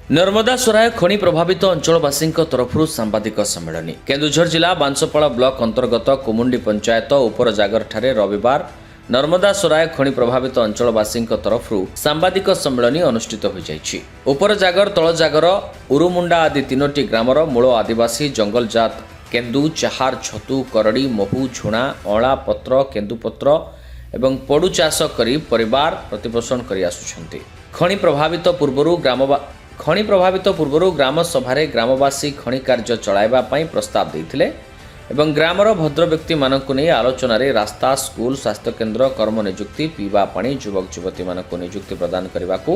नर्मदा सराय खनि प्रभावित अंचलवासी तरफ सांबादिक सम्मेलन केन्दुझर जिला बांसपाड़ा ब्लॉक अंतर्गत कुमुंडी पंचायत उपरजागर ठारे रविवार नर्मदा सराय खनि प्रभावित अंचलवासी तरफ सांबादिक सम्मेलन अनुष्ठित हो जाइछि। उपरजागर तलजागर उरुमुंडा आदि तीनोटी ग्रामर मूल आदिवासी जंगलजात केन्दु चाहार छतु करड़ी महू झुणा अँला पत्र केन्दुपत्र एवं पड़ू चाष करी परिवार प्रतिपोषण करि आसुछन्ति। खनि प्रभावित पूर्व ग्राम सभारे ग्रामवासी खनि कार्य चलाइबा पई प्रस्ताव देइथिले एवं ग्रामर भद्र व्यक्ति मानकु नै आलोचना रे रास्ता स्कूल स्वास्थ्य केन्द्र कर्म नियुक्ति पीवा पानी युवक युवती मानकु नियुक्ति प्रदान करबाकू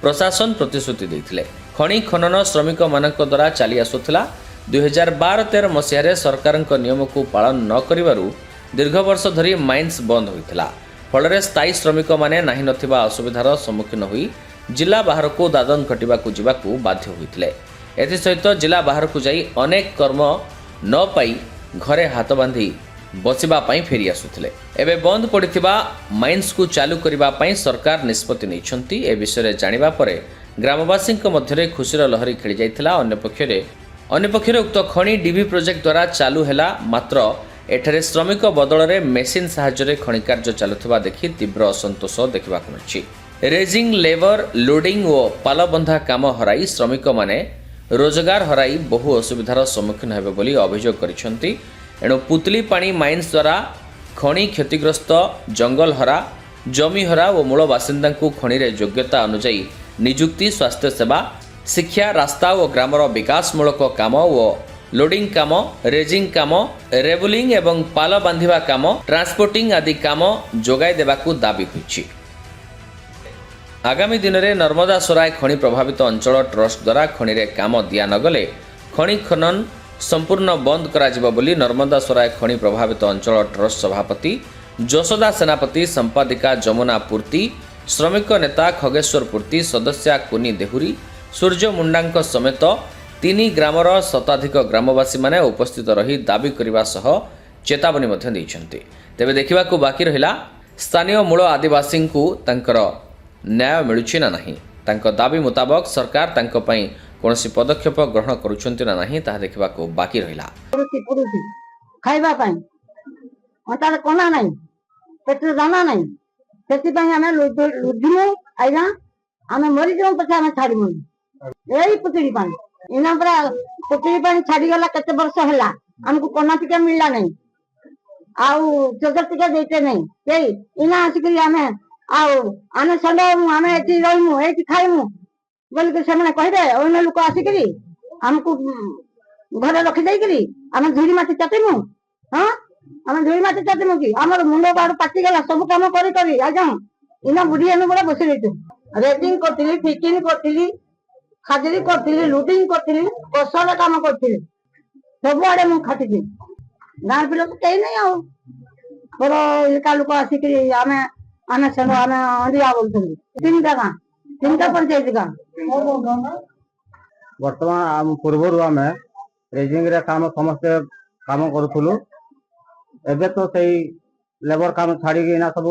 प्रशासन प्रतिश्रुति देइथिले। खनि खनन श्रमिक मानक द्वारा चली आसुथिला 2012-13 मसिहारे सरकारक नियम को पालन न करिवारु दीर्घ वर्ष धरी माइन्स बंद होइथिला। फलरे स्थायी श्रमिक माने नाही नथिबा असुविधार सम्मुखीन होई जिला बाहर को दादन खटिबाकू जिबाकू बाध्य होइथिले। एथि सहित जिला बाहर को जाई अनेक कर्म न पाई घरे हाथ बांधी बसिबा पई फेरी आसुथिले। एबे बंद पड़िथिबा माइन्स को चालू करिबा पई सरकार निष्पत्ति नैछंती। ए विषय जानिबा परे ग्रामवासी मध्यरे खुशीर लहरी खेली जाइथिला। अन्य पक्षरे उक्त खनि डीबी प्रोजेक्ट द्वारा चालू हैला मात्र एठारे श्रमिक बदल रे मेसिन साहाय्य खनि कार्य चालुथिबा देखि तीव्र असंतोष देखिबाकू मिलछि। रेजिंग लेबर लोडिंग और पालबंधा काम हराई श्रमिक माने रोजगार हराई बहु असुविधार सम्मुखीन हेबे बोली अभियोग करिसेंती। एणु पुतली पानी माइन्स द्वारा खनि क्षतिग्रस्त जंगल हरा जमी हरा और मूल बासिंदा खनि रे योग्यता अनुसार नियुक्ति स्वास्थ्य सेवा शिक्षा रास्ता और ग्रामर विकासमूलक काम और लोडिंग काम रेजिंग काम रेबुलिंग एवं पाल बांधिबा काम ट्रांसपोर्टिंग आदि काम जोगाई देबाकू दाबी होइछि। आगामी दिन में नर्मदा सराय खनि प्रभावित अंचल ट्रस्ट द्वारा खनि रे काम दिया नगले खनि खनन संपूर्ण बंद करा बोली नर्मदा सराय खनि प्रभावित अंचल ट्रस्ट सभापति जशोदा सेनापति संपादिका जमुना पूर्ति श्रमिक नेता खगेश्वर पूर्ति सदस्या कुनी देहुरी सूर्य मुंडा समेत 3 ग्रामर शताधिक ग्रामवासी माने उपस्थित रही दाबी करने सह चेतावनी तेबे देखा बाकी रहा स्थानीय मूल आदिवासी को तांकर न्याय मिलुछि ना नहीं। तांको दाबी मुताबक सरकार तांको पई कोनोसी पदक्षेप ग्रहण करूछन्ति ना नहीं ताहा देखबाको बाकी रहिला। खाइबा पई अंतर कोना नहीं पेट दाना नहीं सेति पई हमें लुधिनु आइना हमें मरि जाऊ पछे हमें छाड़िमु एई पुतली पानी इना परा पुतली पानी छाड़ी गला केते वर्ष होला हमको कोना टिका मिलला नहीं आउ जोगर टिका देते नहीं एई इना आसिकरी हमें आउ आने संडे आमे एठी रहिमु एठी खाइमु बोल के सेमने कहबे ओने लोक आसिकरी हमको घर रखि जाई करी आमे धुरी माटी चाटिमु। हां आमे धुरी माटी चाटिमु की हमर मुंडो बाड़ पाटी गला सब काम करी करी आ जाऊ इना बुढ़ी एने बड़ा बसि रहितु रेटिंग करथिली फिटिंग करथिली खाजरी करथिली लूटिंग करथिली कोसला काम करथिली सब आड़े मु खाटिथि गां पिलो तो कई नहीं आउ बड़ इलका लोक आसिकरी आमे आने संग आने अंडिया बोलथुली 3टा पंचायत का वर्तमान आम पूर्व आम रेजिंग रे काम समस्त काम करूथुलु एबे तो सही लेबर काम छाड़ी ना सब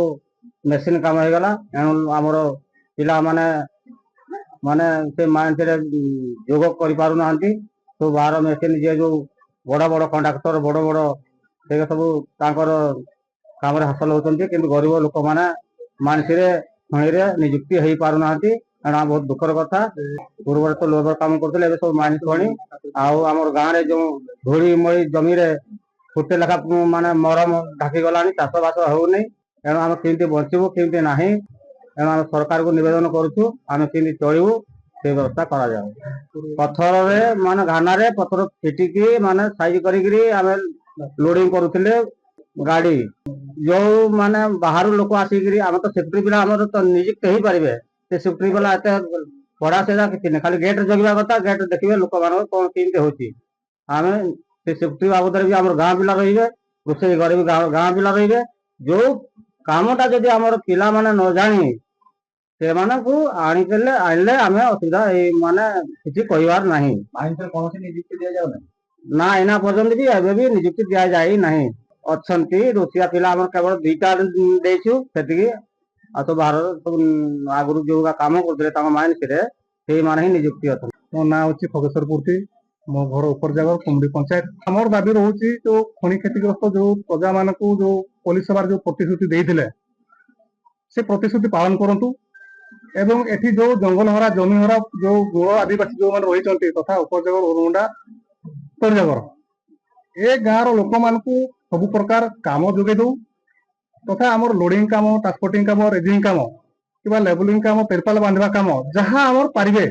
मेसिन काम हो गला एणु हमर पिला माने से माइंड रे योग करि पारु नांती तो बाहर मेसिन जे जो बड़ बड़ कंडक्टर बड़ बड़ से सब तांकर काम रे हासिल होतंती किंतु गरीब लोक माने मानसी खनि रे नियुक्ति हो पार ना बहुत दुखर कथा। पूर्व तो लेबर काम करते सब माइंस खनि आम गाँव में जो धूली मई जमी रे फुटे लेखा माने मरम ढाकी गला चाष बास होनी तेणु आम केमती बचबू केमती ना तेणु आम सरकार को निवेदन करुचु आम केमती चलू से व्यवस्था करा जाए। पथर रे माने घाना रे पथर फिटिकी माने साइज करी आम लोडिंग करुले गाड़ी जो माने बाहर लोक आसिक आम तो सेफ्टी पिला तो नियुक्त हो पारे से सेफ्टी पिला एत पढ़ा से कि खाली गेट जगवा कथा गेट देखिए लोक मान कौन केमती होती आम से सेफ्टी बाबद भी आम गाँ पिला रे रोषे घर भी गाँ पिला रे जो कामटा जदि आम पिला माने न जानी से आने आम असुविधा माने किसी कहबार ना ना एना पर्यंत भी एबे भी नियुक्ति दिया जाए ना अच्छी रोषिया पिला केवल 2टा देचु से तो बाहर सब आगु जो काम करते माइंस से माने ही नियुक्ति अच्छा ମୋ ନାଁ ହେଉଛି ଖଗେଶ୍ୱର ପୂର୍ତ୍ତି। ମୋ ଘର ଉପରଜାଗର କୁମୁଡି ପଞ୍ଚାୟତ। ଆମର ଦାବି ରହୁଛି ଯୋଉ ଖଣି କ୍ଷତିଗ୍ରସ୍ତ ଯୋଉ ପ୍ରଜାମାନଙ୍କୁ ଯୋଉ ପୋଲିସ ସେବାର ଯୋଉ ପ୍ରତିଶ୍ରୁତି ଦେଇଥିଲେ ସେ ପ୍ରତିଶ୍ରୁତି ପାଳନ କରନ୍ତୁ ଏବଂ ଏଠି ଯୋଉ ଜଙ୍ଗଲ ହରା ଜମି ହରା ଯୋଉ ମୂଳ ଆଦିବାସୀ ଯୋଉମାନେ ରହିଛନ୍ତି ତଥା ଉପରଜାଗର ଓରମୁଣ୍ଡା ତଳିଜାଗର ଏ ଗାଁର ଲୋକମାନଙ୍କୁ ସବୁ ପ୍ରକାର କାମ ଯୋଗାଇ ଦଉ ତଥା ଆମର ଲୋଡିଂ କାମ, ଟ୍ରାନ୍ସପୋର୍ଟିଂ କାମ, ରେଜିଂ କାମ କିମ୍ବା ଲେବୁଲିଂ କାମ, ତିରପାଲ ବାନ୍ଧିବା କାମ ଯାହା ଆମର ପାରିବେ,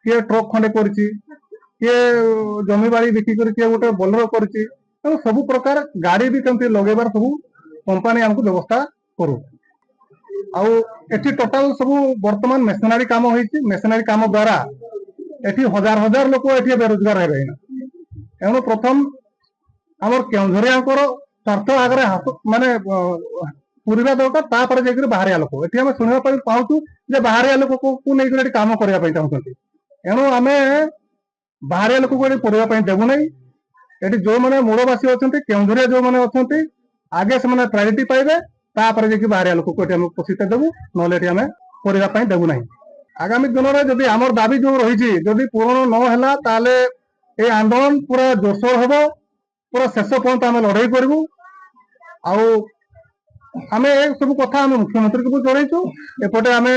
କିଏ ଟ୍ରକ୍ ଖଣ୍ଡେ କରିଛି, କିଏ ଜମି ବାଡ଼ି ବିକ୍ରି କରି କିଏ ଗୋଟେ ବୋଲେରୋ କରିଛି, ତେଣୁ ସବୁ ପ୍ରକାର ଗାଡି ବି କେମିତି ଲଗେଇବାର ସବୁ କମ୍ପାନୀ ଆମକୁ ବ୍ୟବସ୍ଥା କରୁ। ଆଉ ଏଠି ଟୋଟାଲ ସବୁ ବର୍ତ୍ତମାନ ମେସିନାରୀ କାମ ହେଇଛି। ମେସିନାରୀ କାମ ଦ୍ୱାରା ଏଠି ହଜାର ହଜାର ଲୋକ ଏଠି ବେରୋଜଗାର ହେବେ। ଏଣୁ ପ୍ରଥମ ଆମର କେଉଁଝରିଆଙ୍କର ସ୍ୱାର୍ଥ ଆଗରେ ମାନେ ପୁରିବା ଦରକାର, ତାପରେ ଯାଇକରି ବାହାରିଆ ଲୋକ। ଏଠି ଆମେ ଶୁଣିବା ପାଇଁ ପାଉଛୁ ଯେ ବାହାରିଆ ଲୋକକୁ ନେଇକରି ଏଠି କାମ କରିବା ପାଇଁ ଚାହୁଁଛନ୍ତି। ଏଣୁ ଆମେ ବାହାରିଆ ଲୋକକୁ ଏଠି କରିବା ପାଇଁ ଦେବୁ ନାହିଁ। ଏଠି ଯୋଉମାନେ ମୂଳବାସୀ ଅଛନ୍ତି, କେଉଁଝରିଆ ଯୋଉମାନେ ଅଛନ୍ତି, ଆଗେ ସେମାନେ ପ୍ରାୟୋରିଟି ପାଇବେ, ତାପରେ ଯାଇକି ବାହାରିଆ ଲୋକକୁ ଏଠି ଆମେ ପୋଷିତ ଦେବୁ, ନହେଲେ ଏଠି ଆମେ କରିବା ପାଇଁ ଦେବୁ ନାହିଁ। ଆଗାମୀ ଦିନରେ ଯଦି ଆମର ଦାବି ଯୋଉ ରହିଛି ଯଦି ପୂରଣ ନ ହେଲା ତାହେଲେ এই আন্দোলন পুরা জোরসোর হব, পুরা শেষ পর্যন্ত আমি লড়াই করবু। ଆଉ ଆମେ ଏ ସବୁ କଥା ଆମେ ମୁଖ୍ୟମନ୍ତ୍ରୀଙ୍କୁ ଜଣେଇଛୁ, ଏପଟେ ଆମେ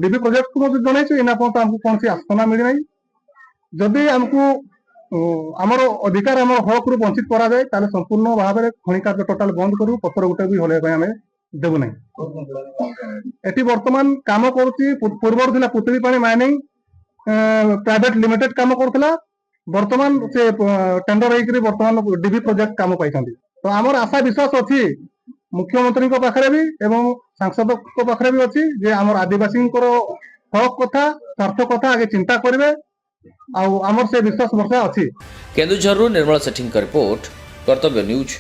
ଡିବି ପ୍ରୋଜେକ୍ଟକୁ ମଧ୍ୟ ଜଣେଇଛୁ। ଏନା ପର୍ଯ୍ୟନ୍ତ ଆମକୁ କୌଣସି ଆସ୍ଥାନା ମିଳିନାହିଁ। ଯଦି ଆମକୁ ଆମର ଅଧିକାର ଆମର ହକରୁ ବଞ୍ଚିତ କରାଯାଏ ତାହେଲେ ସମ୍ପୂର୍ଣ୍ଣ ଭାବରେ ଖଣି କାର୍ଯ୍ୟ ଟୋଟାଲ ବନ୍ଦ କରିବୁ, ପତ୍ର ଗୋଟେ ବି ହଲେଇବା ପାଇଁ ଆମେ ଦେବୁ ନାହିଁ। ଏଠି ବର୍ତ୍ତମାନ କାମ କରୁଛି, ପୂର୍ବରୁ ଥିଲା ପୁତଳି ପାଣି ମାଇନିଂ ପ୍ରାଇଭେଟ ଲିମିଟେଡ କାମ କରୁଥିଲା, ବର୍ତ୍ତମାନ ସେ ଟେଣ୍ଡର ହେଇକରି ବର୍ତ୍ତମାନ ଡିବି ପ୍ରୋଜେକ୍ଟ କାମ ପାଇଛନ୍ତି। ତ ଆମର ଆଶା ବିଶ୍ୱାସ ଅଛି ମୁଖ୍ୟମନ୍ତ୍ରୀଙ୍କ ପାଖରେ ବି ଏବଂ ସାଂସଦଙ୍କ ପାଖରେ ବି ଅଛି ଯେ ଆମର ଆଦିବାସୀଙ୍କର ହକ କଥା, ସ୍ୱାର୍ଥ କଥା ଆଗେ ଚିନ୍ତା କରିବେ। ଆଉ ଆମର ସେ ବିଶ୍ୱାସ ବର୍ଷା ଅଛି। କେନ୍ଦୁଝରରୁ ନିର୍ମଳ ସେଠୀଙ୍କ ରିପୋର୍ଟ, କର୍ତ୍ତବ୍ୟ ନ୍ୟୁଜ୍।